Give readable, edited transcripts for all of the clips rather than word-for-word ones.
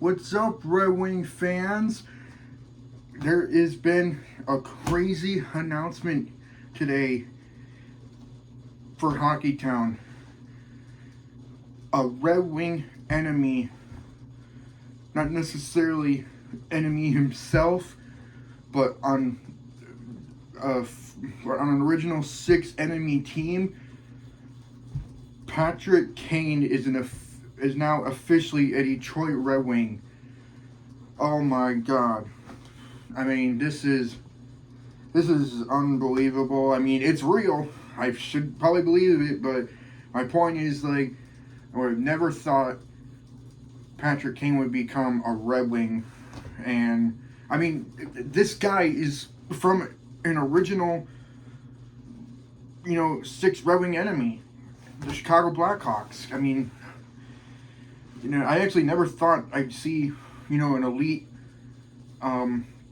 What's up, Red Wing fans? There has been a crazy announcement today for Hockeytown. A Red Wing enemy, not necessarily enemy himself, but on an original 6 enemy team, Patrick Kane is now officially a Detroit Red Wing. Oh my God! I mean, this is unbelievable. I mean, it's real. I should probably believe it, but my point is, like, I would have never thought Patrick Kane would become a Red Wing. And I mean, this guy is from an original, 6 Red Wing enemy, the Chicago Blackhawks. I mean, I actually never thought I'd see, an elite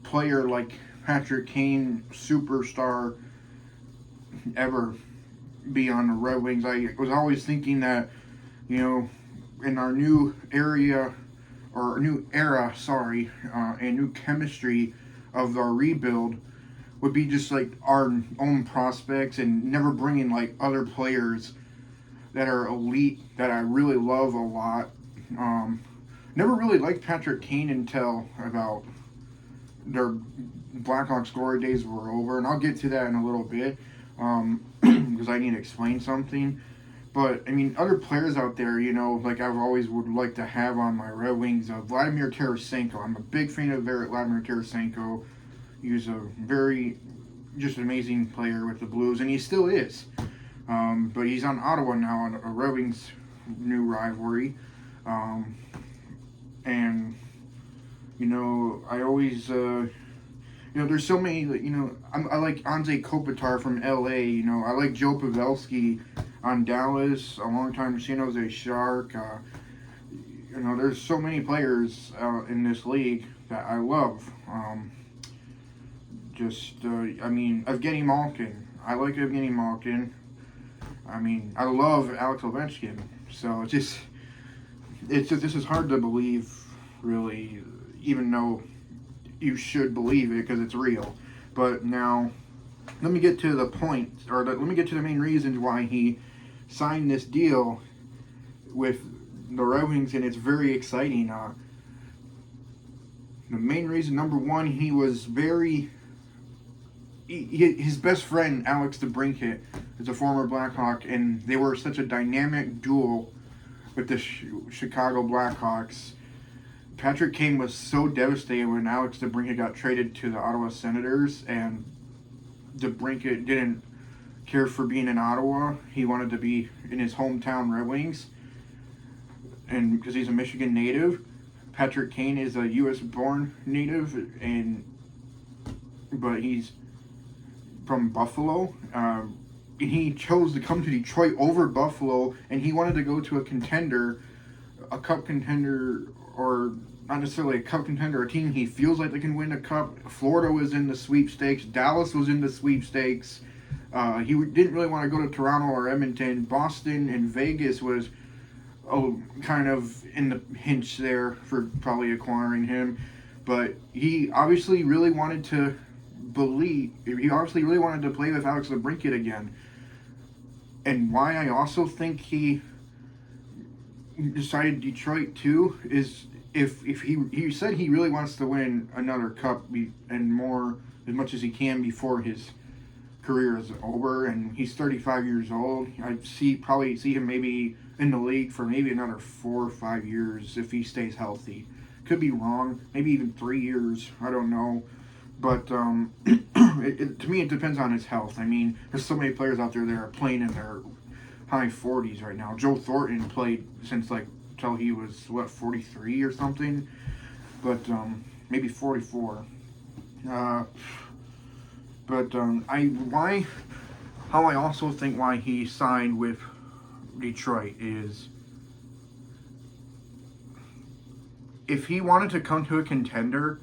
player like Patrick Kane, superstar, ever be on the Red Wings. I was always thinking that, in our new area, or new era, and new chemistry of our rebuild, would be just like our own prospects and never bringing like other players that are elite that I really love a lot. Never really liked Patrick Kane until about their Blackhawks glory days were over, and I'll get to that in a little bit because I need to explain something. But I mean, other players out there, like I've always would like to have on my Red Wings, Vladimir Tarasenko. I'm a big fan of Vladimir Tarasenko. He's a very just amazing player with the Blues, and he still is. But he's on Ottawa now on a Red Wings new rivalry. And I always there's so many, I like Anze Kopitar from LA. I like Joe Pavelski on Dallas, a long-time San Jose Shark. There's so many players in this league that I love. Evgeny Malkin. I like Evgeny Malkin. I mean, I love Alex Ovechkin. So this is hard to believe, really, even though you should believe it because it's real. But now, let me get to the point, let me get to the main reasons why he signed this deal with the Red Wings, and it's very exciting. The main reason, number one, he was his best friend, Alex DeBrincat, is a former Blackhawk, and they were such a dynamic duo with the Chicago Blackhawks. Patrick Kane was so devastated when Alex DeBrincat got traded to the Ottawa Senators, and DeBrincat didn't care for being in Ottawa. He wanted to be in his hometown Red Wings, and because he's a Michigan native. Patrick Kane is a U.S.-born native, but he's from Buffalo. He chose to come to Detroit over Buffalo, and he wanted to go to a cup contender, or not necessarily a cup contender, a team he feels like they can win a cup. Florida was in the sweepstakes. Dallas was in the sweepstakes. He didn't really want to go to Toronto or Edmonton. Boston and Vegas was kind of in the pinch there for probably acquiring him. But he obviously really wanted to play with Alex DeBrincat again. And why I also think he decided Detroit too is if he said he really wants to win another cup and more, as much as he can before his career is over, and he's 35 years old. I probably see him maybe in the league for maybe another 4 or 5 years if he stays healthy. Could be wrong, maybe even 3 years. I don't know. But to me, it depends on his health. I mean, there's so many players out there that are playing in their high 40s right now. Joe Thornton played since till he was 43 or something, but maybe 44. How I also think why he signed with Detroit is if he wanted to come to a contender,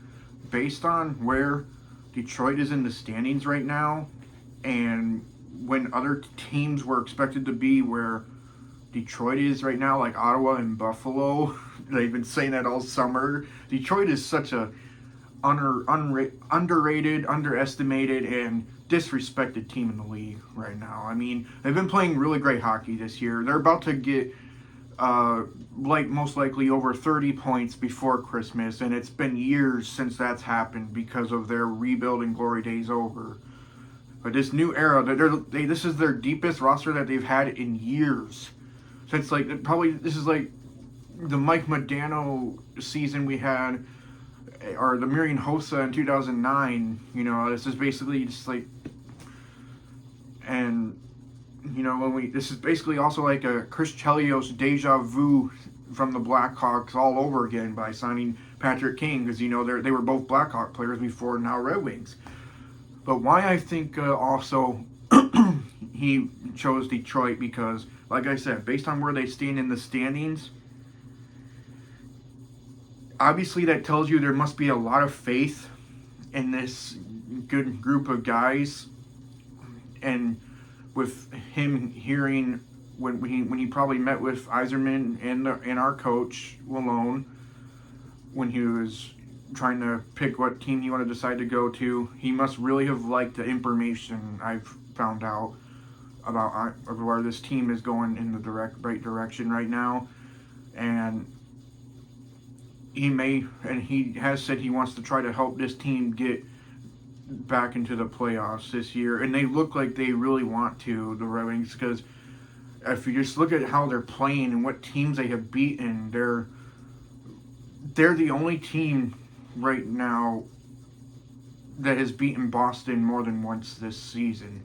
based on where Detroit is in the standings right now, and when other teams were expected to be where Detroit is right now, like Ottawa and Buffalo, they've been saying that all summer. Detroit is such a underrated, underestimated, and disrespected team in the league right now. I mean, they've been playing really great hockey this year. They're about to get like most likely over 30 points before Christmas, and it's been years since that's happened because of their rebuilding glory days over. But this new era, this is their deepest roster that they've had in years. Since like probably this is like the Mike Modano season we had, or the Miriam Hossa in 2009. You know, this is basically just like, and you know, this is basically also like a Chris Chelios deja vu from the Blackhawks all over again by signing Patrick Kane, because you know they were both Blackhawk players before, now Red Wings. But why I think also he chose Detroit, because like I said, based on where they stand in the standings, obviously that tells you there must be a lot of faith in this good group of guys. And with him hearing when he probably met with Yzerman and our coach Lalone when he was trying to pick what team he wanted to decide to go to, he must really have liked the information I've found out about where this team is going in the right direction right now. And he has said he wants to try to help this team get back into the playoffs this year, and they look like they really want to, the Red Wings, because if you just look at how they're playing and what teams they have beaten, they're the only team right now that has beaten Boston more than once this season.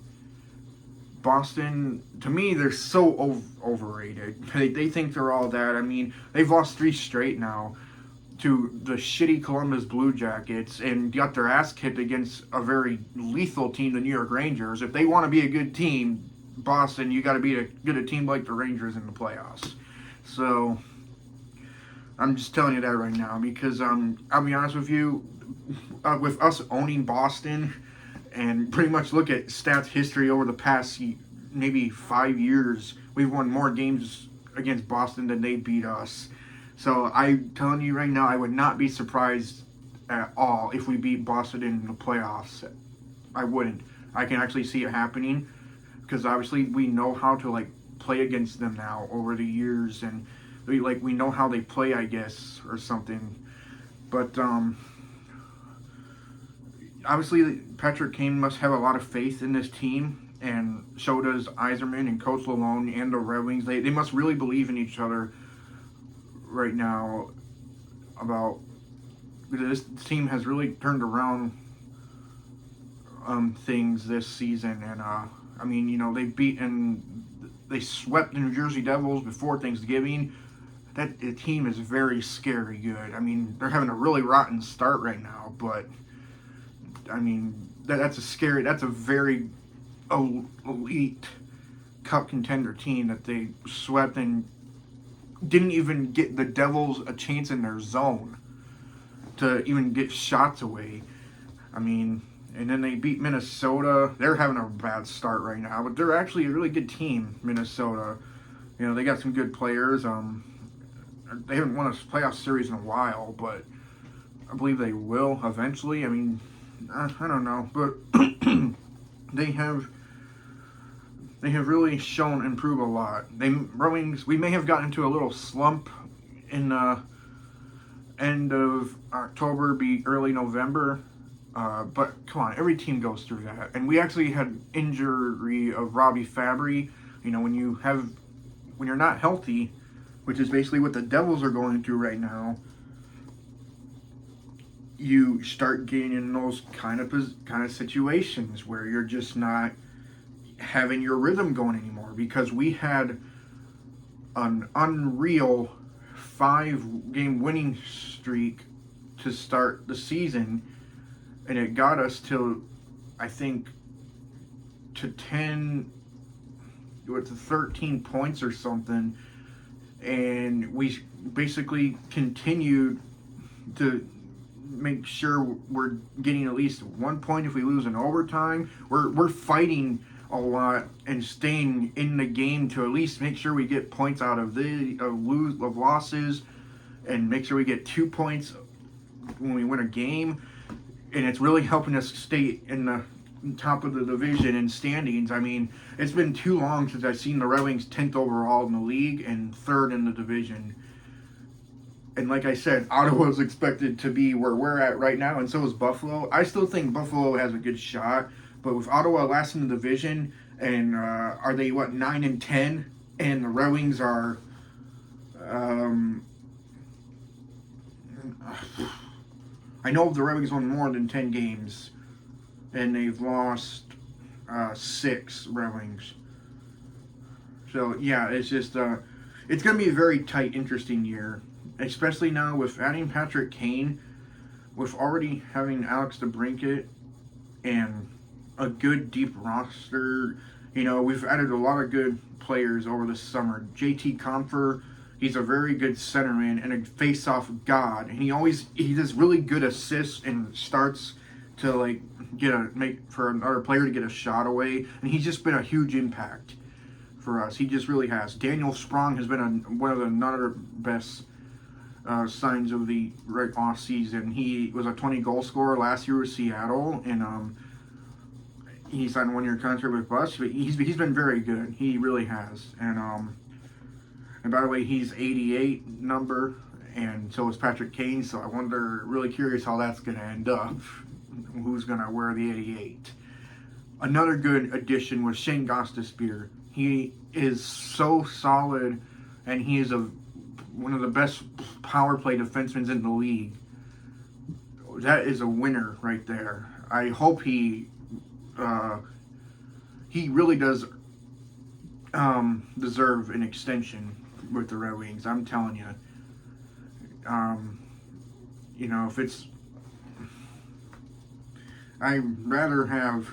Boston, to me, they're so overrated. They think they're all that. I mean, they've lost 3 straight now to the shitty Columbus Blue Jackets and got their ass kicked against a very lethal team, the New York Rangers. If they want to be a good team, Boston, you got to be a team like the Rangers in the playoffs. So I'm just telling you that right now, because I'll be honest with you, with us owning Boston and pretty much look at stats history over the past maybe 5 years, we've won more games against Boston than they beat us. So I'm telling you right now, I would not be surprised at all if we beat Boston in the playoffs. I wouldn't. I can actually see it happening, because obviously we know how to play against them now over the years, and we know how they play, I guess, or something. But obviously Patrick Kane must have a lot of faith in this team, and so does Yzerman and Coach Lalone and the Red Wings. They must really believe in each other right now. About this team has really turned around things this season, and I mean, you know, they swept the New Jersey Devils before Thanksgiving. That the team is very scary good. I mean, they're having a really rotten start right now, but I mean, that's a very elite cup contender team that they swept and didn't even get the Devils a chance in their zone to even get shots away. I mean, and then they beat Minnesota. They're having a bad start right now, but they're actually a really good team, Minnesota. You know, they got some good players. They haven't won a playoff series in a while, but I believe they will eventually. I mean, I don't know, but they have really shown improve a lot. We may have gotten into a little slump in end of October, be early November, but come on, every team goes through that. And we actually had injury of Robbie Fabry. You know, when you're not healthy, which is basically what the Devils are going through right now, you start getting in those kind of situations where you're just not having your rhythm going anymore, because we had an unreal 5-game winning streak to start the season, and it got us to, I think, to 13 points or something, and we basically continued to make sure we're getting at least 1 point if we lose in overtime. We're fighting a lot and staying in the game to at least make sure we get points out of losses, and make sure we get 2 points when we win a game, and it's really helping us stay in the top of the division and standings. I mean, it's been too long since I've seen the Red Wings 10th overall in the league and 3rd in the division. And like I said, Ottawa is expected to be where we're at right now, and so is Buffalo. I still think Buffalo has a good shot, but with Ottawa last in the division, and are they, 9-10? And the Red Wings are, I know the Red Wings won more than 10 games, and they've lost 6 Red Wings. So, yeah, it's just, it's going to be a very tight, interesting year. Especially now with adding Patrick Kane, with already having Alex DeBrincat and a good deep roster. You know, we've added a lot of good players over the summer. JT Compher, he's a very good centerman and a face-off god. And he does really good assists and starts to like make for another player to get a shot away. And he's just been a huge impact for us. He just really has. Daniel Sprong has been one of the another best signs of the right off season. He was a 20-goal scorer last year with Seattle, and he signed a 1-year contract with us. But he's been very good. He really has. And by the way, he's 88 number, and so is Patrick Kane. So I wonder, really curious how that's going to end up. Who's going to wear the 88? Another good addition was Shane Gostisbehere. He is so solid, and he is one of the best power play defensemen in the league. That is a winner right there. I hope he really does deserve an extension with the Red Wings. I'm telling you. You know, if it's, I'd rather have.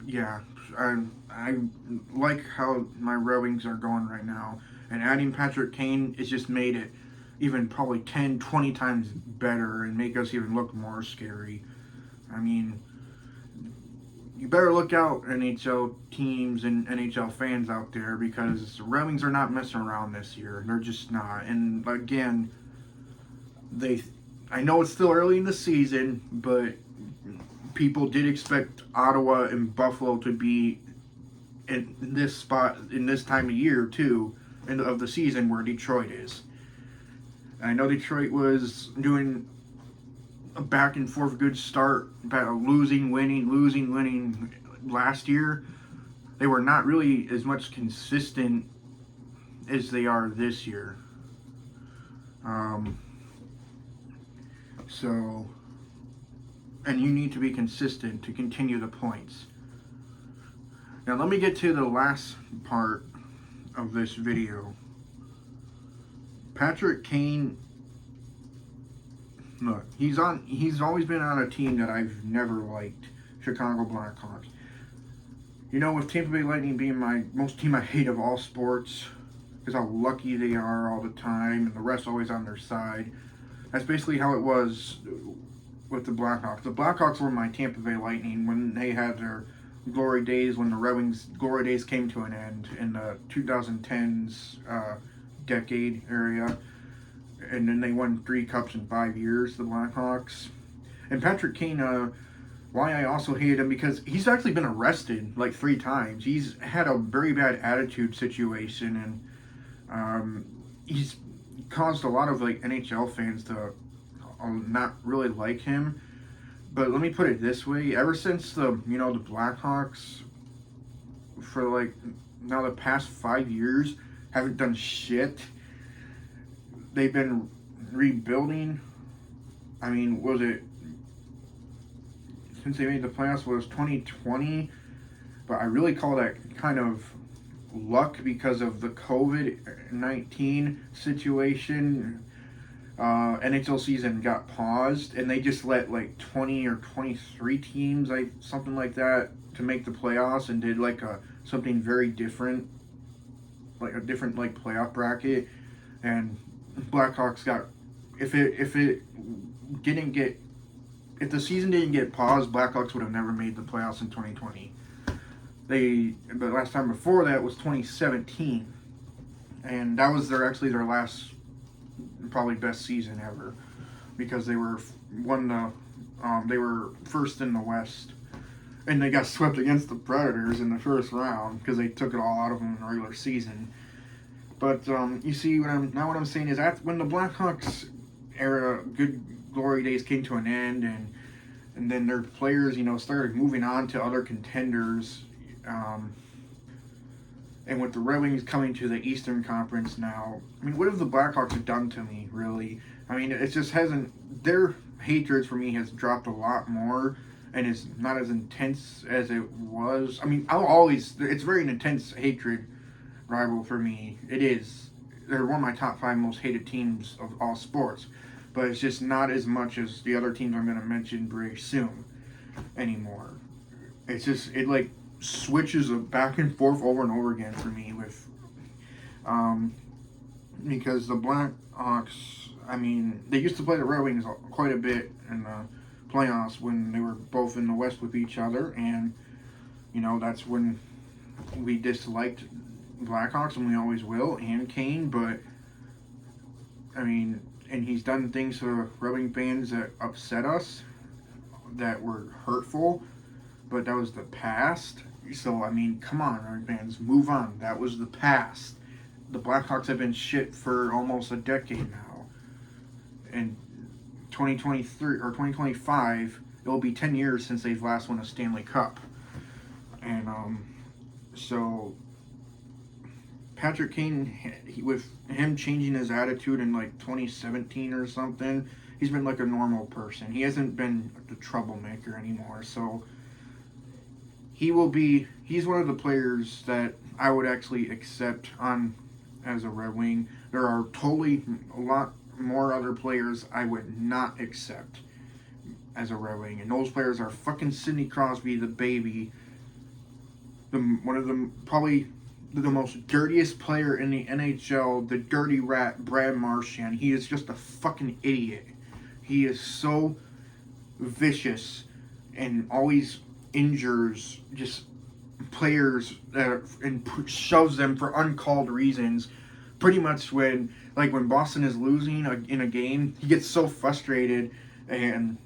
Yeah, I like how my Red Wings are going right now. And adding Patrick Kane has just made it even probably 10, 20 times better and make us even look more scary. I mean, you better look out, NHL teams and NHL fans out there, because the Red Wings are not messing around this year. They're just not. And again, I know it's still early in the season, but people did expect Ottawa and Buffalo to be in this spot in this time of year too, of the season where Detroit is. And I know Detroit was doing a back and forth good start, losing, winning last year. They were not really as much consistent as they are this year. So, and you need to be consistent to continue the points. Now let me get to the last part of this video. Patrick Kane, look, he's always been on a team that I've never liked, Chicago Blackhawks. You know, with Tampa Bay Lightning being my most team I hate of all sports, because how lucky they are all the time and the rest always on their side. That's basically how it was with the Blackhawks. The Blackhawks were my Tampa Bay Lightning when they had their glory days, when the Red Wings glory days came to an end in the 2010s decade area, and then they won 3 cups in 5 years, the Blackhawks. And Patrick Kane, why I also hated him, because he's actually been arrested like 3 times. He's had a very bad attitude situation, and he's caused a lot of like NHL fans to not really like him. But let me put it this way: ever since the Blackhawks, for like now the past 5 years, haven't done shit. They've been rebuilding. I mean, was it since they made the playoffs was 2020? But I really call that kind of luck because of the COVID-19 situation. NHL season got paused, and they just let like 20 or 23 teams, something like that, to make the playoffs, and did like something very different, like a different like playoff bracket. And Blackhawks got, if the season didn't get paused, Blackhawks would have never made the playoffs in 2020. The last time before that was 2017, and that was their last probably best season ever, because they were they were first in the West, and they got swept against the Predators in the first round because they took it all out of them in the regular season. But you see, what I'm saying is that when the Blackhawks era, good glory days came to an end, and then their players, started moving on to other contenders. And with the Red Wings coming to the Eastern Conference now, I mean, what have the Blackhawks done to me, really? I mean, it just hasn't. Their hatred for me has dropped a lot more, and it's not as intense as it was. I mean, it's very intense hatred rival for me. It is. They're one of my top 5 most hated teams of all sports, but it's just not as much as the other teams I'm going to mention very soon anymore. It's just, it like switches of back and forth over and over again for me with, because the Blackhawks, I mean, they used to play the Red Wings quite a bit in the playoffs when they were both in the West with each other, and, that's when we disliked Blackhawks, and we always will, and Kane, but, I mean, and he's done things to Red Wing fans that upset us, that were hurtful, but that was the past. So, I mean, come on, Red Wing fans, move on. That was the past. The Blackhawks have been shit for almost a decade now. And 2023 or 2025, it will be 10 years since they've last won a Stanley Cup. And so Patrick Kane, with him changing his attitude in like 2017 or something, he's been like a normal person. He hasn't been the troublemaker anymore. So he's one of the players that I would actually accept on as a Red Wing. There are a lot more other players I would not accept as a Red Wing, and those players are fucking Sidney Crosby, the baby, one of them, probably the most dirtiest player in the NHL, the dirty rat, Brad Marchand. He is just a fucking idiot. He is so vicious and always injures just players and shoves them for uncalled reasons. Pretty much when Boston is losing in a game, he gets so frustrated and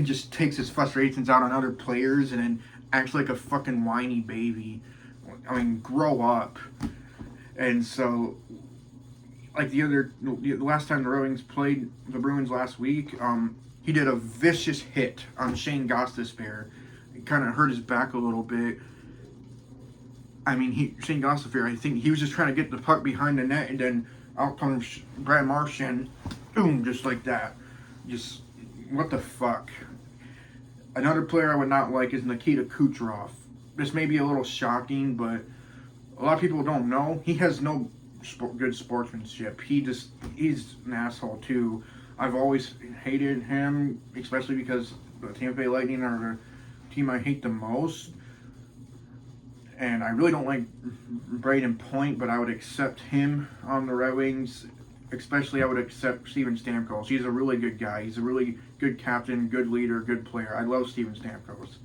just takes his frustrations out on other players and then acts like a fucking whiny baby. I mean, grow up. And so, like the last time the Red Wings played the Bruins last week, he did a vicious hit on Shane Gostisbehere. It kind of hurt his back a little bit. I mean, Shane Gostisbehere, I think he was just trying to get the puck behind the net, and then out comes Brad Marchand, boom, just like that. Just, what the fuck? Another player I would not like is Nikita Kucherov. This may be a little shocking, but a lot of people don't know. He has no good sportsmanship. He's an asshole, too. I've always hated him, especially because the Tampa Bay Lightning are the team I hate the most. And I really don't like Braden Point, but I would accept him on the Red Wings. Especially, I would accept Steven Stamkos. He's a really good guy. He's a really good captain, good leader, good player. I love Steven Stamkos.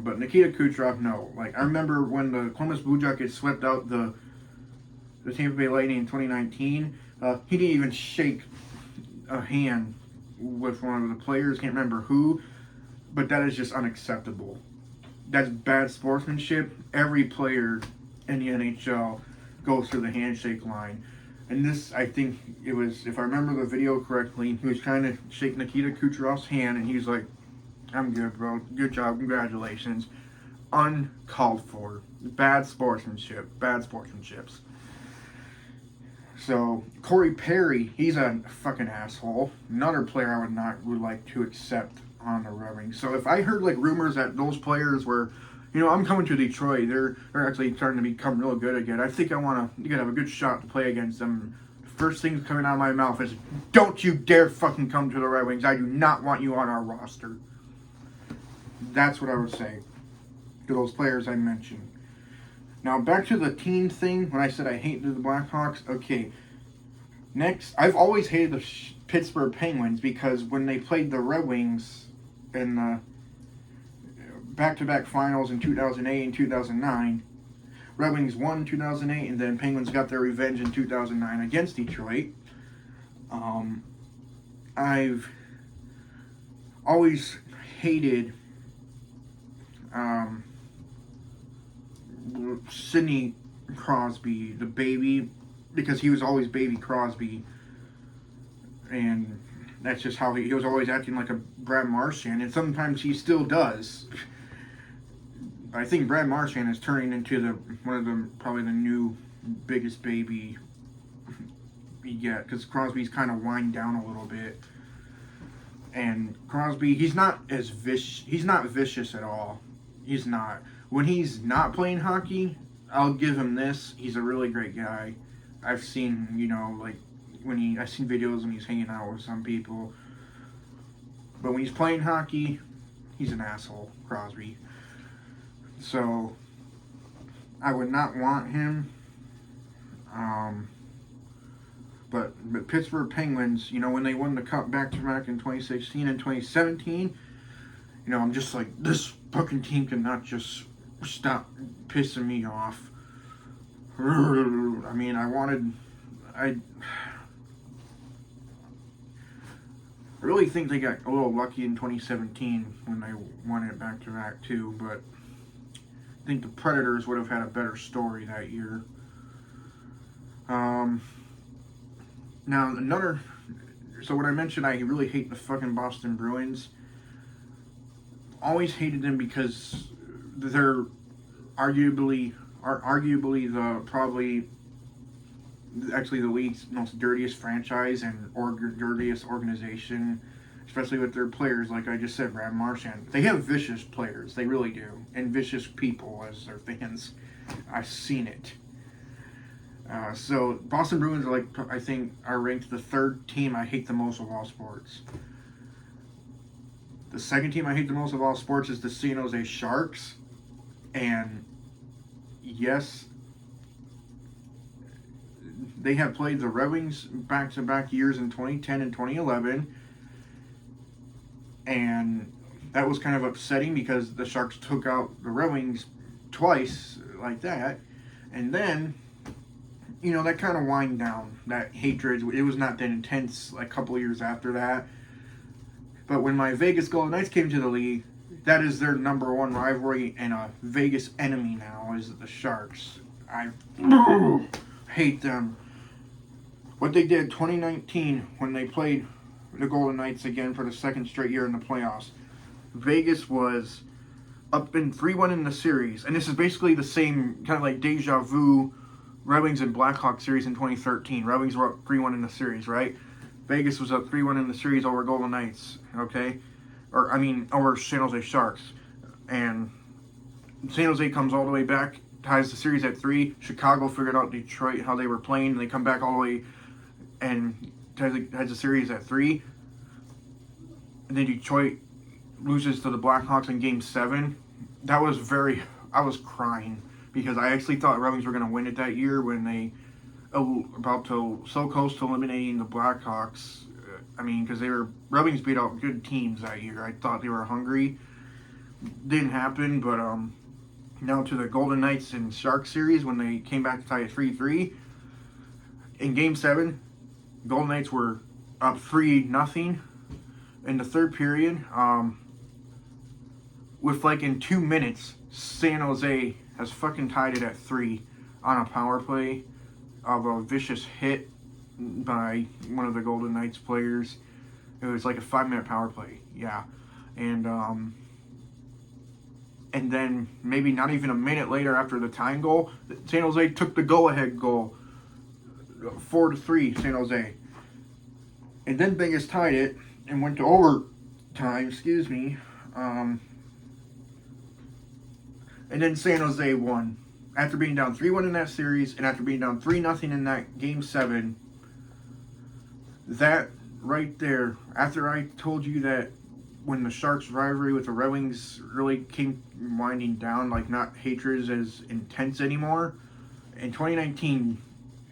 But Nikita Kucherov, no. I remember when the Columbus Blue Jackets swept out the Tampa Bay Lightning in 2019. He didn't even shake a hand with one of the players. Can't remember who. But that is just unacceptable. That's bad sportsmanship. Every player in the NHL goes through the handshake line. And this, I think it was, if I remember the video correctly, he was trying to shake Nikita Kucherov's hand, and he was like, "I'm good, bro. Good job. Congratulations." Uncalled for. Bad sportsmanship. Bad sportsmanships. So, Corey Perry, he's a fucking asshole. Another player I would like to accept on the Red Wings. So if I heard rumors that those players were, I'm coming to Detroit, they're actually starting to become real good again, I think you could have a good shot to play against them. First thing coming out of my mouth is, don't you dare fucking come to the Red Wings. I do not want you on our roster. That's what I would say to those players I mentioned. Now back to the team thing, when I said I hated the Blackhawks. Okay, next, I've always hated the Pittsburgh Penguins because when they played the Red Wings in the back-to-back finals in 2008 and 2009, Red Wings won 2008, and then Penguins got their revenge in 2009 against Detroit. I've always hated um, Sidney Crosby, the baby, because he was always Baby Crosby, and that's just how he was always acting like a Brad Marchand, and sometimes he still does. I think Brad Marchand is turning into one of the probably the new biggest baby you get, because Crosby's kind of wind down a little bit, and Crosby he's not vicious at all. He's not. When he's not playing hockey, I'll give him this. He's a really great guy. I've seen, like I've seen videos when he's hanging out with some people. But when he's playing hockey, he's an asshole, Crosby. So I would not want him. But Pittsburgh Penguins, when they won the Cup back-to-back in 2016 and 2017, I'm just like, this fucking team cannot just stop pissing me off. I mean, I really think they got a little lucky in 2017 when they won it back-to-back too, but I think the Predators would have had a better story that year. Now, so when I mentioned I really hate the fucking Boston Bruins, always hated them because they're arguably the league's most dirtiest franchise and dirtiest organization, especially with their players, like I just said, Brad Marchand. They have vicious players, they really do, and vicious people as their fans. I've seen it. So Boston Bruins are ranked the third team I hate the most of all sports. The second team I hate the most of all sports is the San Jose Sharks, and yes, they have played the Redwings back-to-back years in 2010 and 2011, and that was kind of upsetting because the Sharks took out the Redwings twice like that, and then that kind of wind down, that hatred. It was not that intense a couple of years after that. But when my Vegas Golden Knights came to the league, that is their number one rivalry and a Vegas enemy now is the Sharks. I hate them. What they did 2019 when they played the Golden Knights again for the second straight year in the playoffs, Vegas was up in 3-1 in the series. And this is basically the same kind of like deja vu Red Wings and Blackhawks series in 2013. Red Wings were up 3-1 in the series, right? Vegas was up 3-1 in the series over Golden Knights, okay? Over San Jose Sharks. And San Jose comes all the way back, ties the series at 3. Chicago figured out Detroit, how they were playing, and they come back all the way and ties the series at 3. And then Detroit loses to the Blackhawks in Game 7. I was crying, because I actually thought Red Wings were going to win it that year when they so close to eliminating the Blackhawks. Because Red Wings beat out good teams that year. I thought they were hungry. Didn't happen, but now to the Golden Knights and Sharks series when they came back to tie it 3-3. In Game 7, Golden Knights were up 3-0 in the third period. With in 2 minutes, San Jose has fucking tied it at 3 on a power play of a vicious hit by one of the Golden Knights players. It was like a 5-minute power play, yeah. And then maybe not even a minute later after the tying goal, San Jose took the go-ahead goal, 4-3 San Jose. And then Vegas tied it and went to overtime, and then San Jose won. After being down 3-1 in that series, and after being down 3-0 in that Game 7, that right there, after I told you that when the Sharks' rivalry with the Red Wings really came winding down, not hatred as intense anymore, in 2019,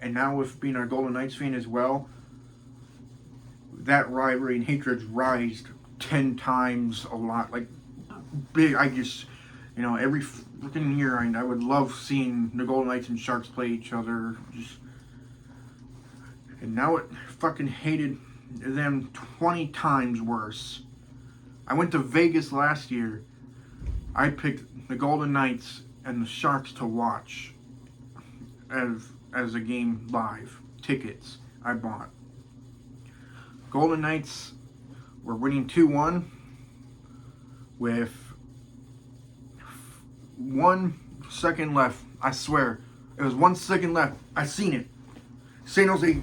and now with being a Golden Knights fan as well, that rivalry and hatred rised 10 times a lot. Big, every freaking year, I would love seeing the Golden Knights and Sharks play each other. And now it fucking hated them 20 times worse. I went to Vegas last year. I picked the Golden Knights and the Sharks to watch as a game live. Tickets I bought. Golden Knights were winning 2-1 with 1 second left. I swear. It was 1 second left. I seen it. San Jose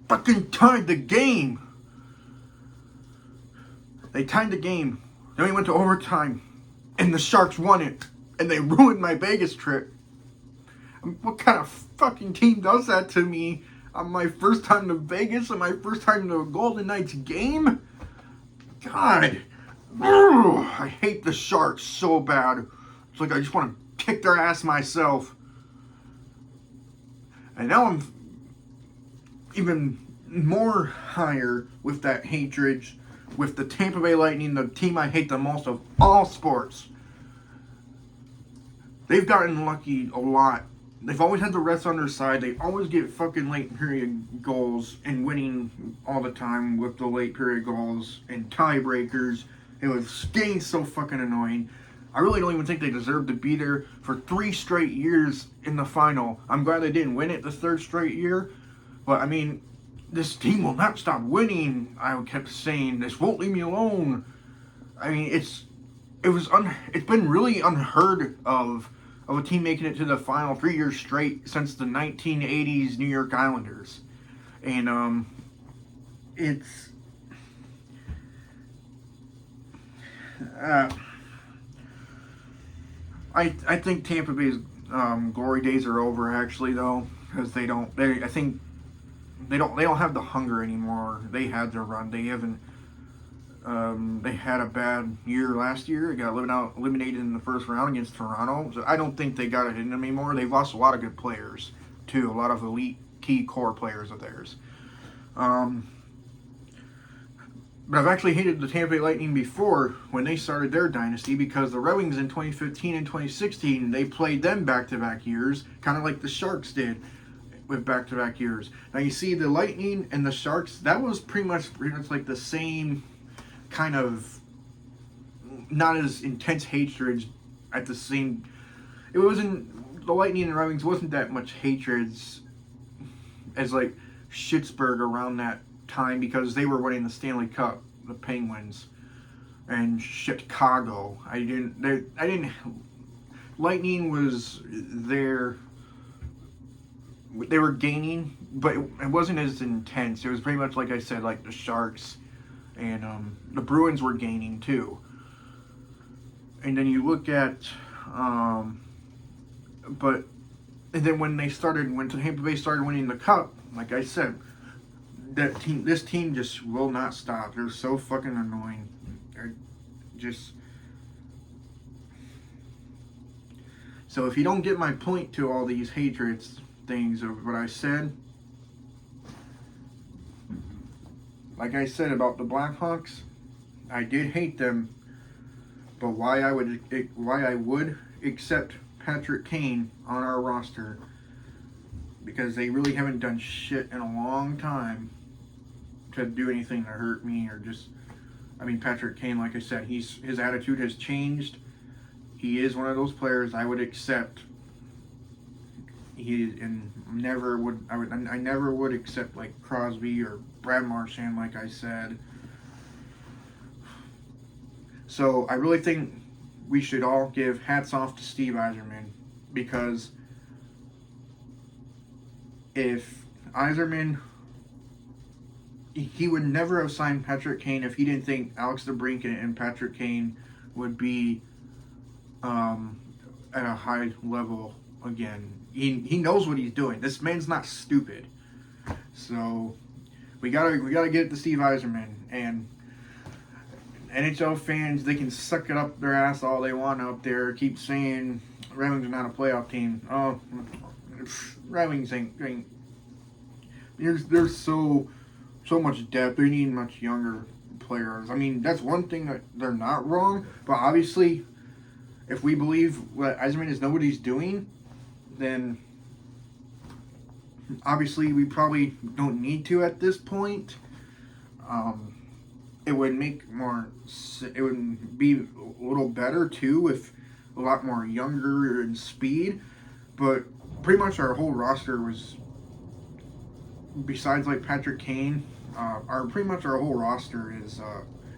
fucking tied the game. They tied the game. Then we went to overtime. And the Sharks won it. And they ruined my Vegas trip. What kind of fucking team does that to me on my first time to Vegas and my first time to a Golden Knights game? God. I hate the Sharks so bad. It's like I just want to kick their ass myself. And now I'm even more higher with that hatred with the Tampa Bay Lightning, the team I hate the most of all sports. They've gotten lucky a lot. They've always had the refs on their side. They always get fucking late period goals and winning all the time with the late period goals and tiebreakers. It was getting so fucking annoying. I really don't even think they deserve to be there for 3 straight years in the final. I'm glad they didn't win it the 3rd straight year. But, I mean, this team will not stop winning. I kept saying, this won't leave me alone. I mean, it's been really unheard of a team making it to the final 3 years straight since the 1980s New York Islanders. And, I think Tampa Bay's glory days are over, actually, though, because they don't have the hunger anymore. They had their run. They haven't. They had a bad year last year. They got eliminated in the first round against Toronto. So I don't think they got it in them anymore. They've lost a lot of good players too. A lot of elite key core players of theirs. But I've actually hated the Tampa Bay Lightning before when they started their dynasty because the Redwings in 2015 and 2016, they played them back-to-back years, kind of like the Sharks did with back-to-back years. Now you see the Lightning and the Sharks, that was pretty much like the same kind of, not as intense hatred at the same, it wasn't, the Lightning and the Redwings wasn't that much hatred as like Schittsburg around that time because they were winning the Stanley Cup, the Penguins, and Chicago. Lightning was there. They were gaining, but it wasn't as intense. It was pretty much like I said, like the Sharks, and the Bruins were gaining too. And then you look at, and then when Tampa Bay started winning the Cup, like I said, this team just will not stop. They're so fucking annoying. They're just. So if you don't get my point to all these hatreds things of what I said, like I said about the Blackhawks, I did hate them, but why I would accept Patrick Kane on our roster, because they really haven't done shit in a long time to do anything to hurt me or just. I mean, Patrick Kane, like I said, his attitude has changed. He is one of those players I would accept. I never would accept like Crosby or Brad Marchand, like I said. So I really think we should all give hats off to Steve Yzerman, because if Yzerman, he would never have signed Patrick Kane if he didn't think Alex DeBrincat and Patrick Kane would be at a high level again. He knows what he's doing. This man's not stupid. So we gotta get it to Steve Yzerman, and NHL fans, they can suck it up their ass all they want out there. Keep saying Red Wings are not a playoff team. Oh, Red Wings ain't. There's so much depth. They need much younger players. I mean, that's one thing that they're not wrong. But obviously, if we believe what Yzerman is know what he's doing, then Obviously, we probably don't need to at this point. Um, it would make more. It would be a little better too if a lot more younger in speed. But pretty much our whole roster was, besides like Patrick Kane, our pretty much our whole roster is,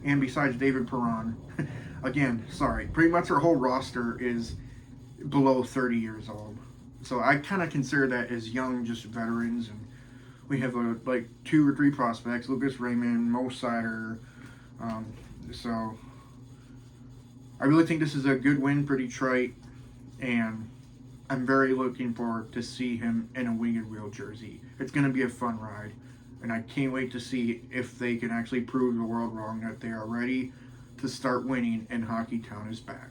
and besides David Perron, again, sorry, pretty much our whole roster is below 30 years old. So I kind of consider that as young, just veterans, and we have like 2 or 3 prospects: Lucas Raymond, Mo Sider. Um, so I really think this is a good win for Detroit, and I'm very looking forward to see him in a winged wheel jersey. It's going to be a fun ride, and I can't wait to see if they can actually prove the world wrong, that they are ready to start winning and Hockey Town is back.